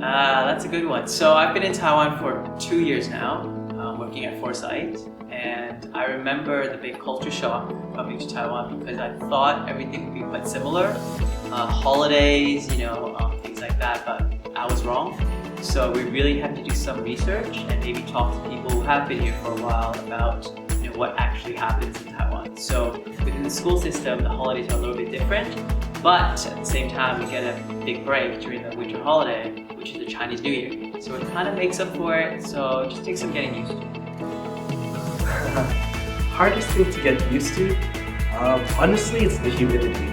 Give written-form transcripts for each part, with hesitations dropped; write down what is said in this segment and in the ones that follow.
That's a good one. So I've been in Taiwan for 2 years now, working at Foresight, and I remember the big culture shock coming to Taiwan because I thought everything would be quite similar, holidays, things like that, but I was wrong. So we really had to do some research and maybe talk to people who have been here for a while about what actually happens in Taiwan. So within the school system, the holidays are a little bit different, but at the same time, we get a big break during the winter holiday, which is the Chinese New Year. So it kind of makes up for it, so it just takes some getting used to. Hardest thing to get used to? Honestly, it's the humidity.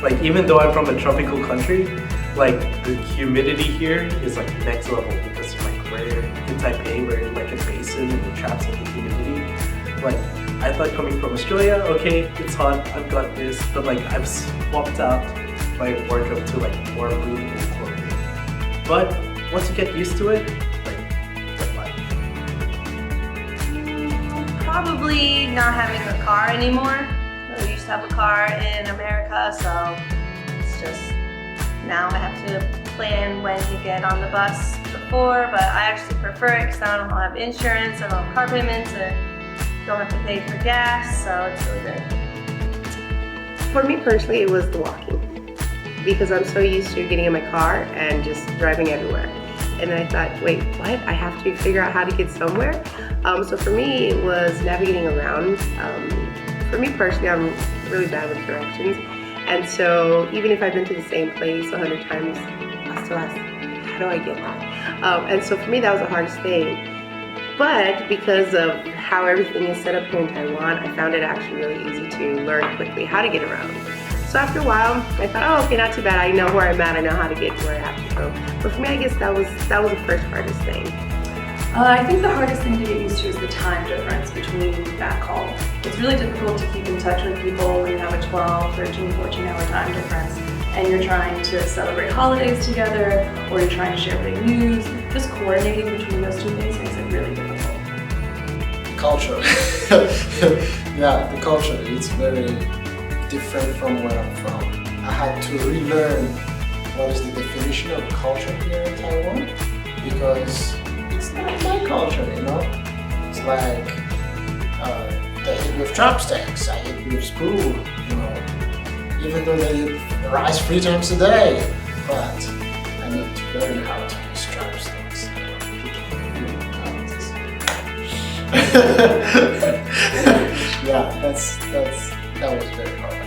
Like, even though I'm from a tropical country, like, the humidity here is like next level because like we're in Taipei, we're in like a basin and we're trapped in the humidity. Like, I thought coming from Australia, okay, it's hot, I've got this, but like I've swapped out my wardrobe to like more breathable clothing. But once you get used to it, like, it's life. Probably not having a car anymore. We used to have a car in America, so it's just now I have to plan when to get on the bus before, but I actually prefer it because I don't have insurance, I don't have car payments, and don't have to pay for gas, so it's really great. For me personally, it was the walking because I'm so used to getting in my car and just driving everywhere. And then I thought, wait, what? I have to figure out how to get somewhere. So for me, it was navigating around. For me personally, I'm really bad with directions. And so even if I've been to the same place 100 times, I still ask, how do I get there? And so for me, that was the hardest thing. But because of how everything is set up here in Taiwan, I found it actually really easy to learn quickly how to get around. So after a while, I thought, oh, okay, not too bad. I know where I'm at. I know how to get to where I have to go. But for me, I guess that was the first hardest thing. I think the hardest thing to get used to is the time difference between back home. It's really difficult to keep in touch with people when you have a 12, 13, 14-hour time difference and you're trying to celebrate holidays together or you're trying to share big news. Just coordinating between those two things makes it really difficult. Culture. Yeah, the culture is very different from where I'm from. I had to relearn what is the definition of culture here in Taiwan because it's not my culture, It's like they eat with chopsticks, I eat with spoon, Even though they eat rice 3 times a day, but I need to learn how to use chopsticks. Yeah, that was very hard.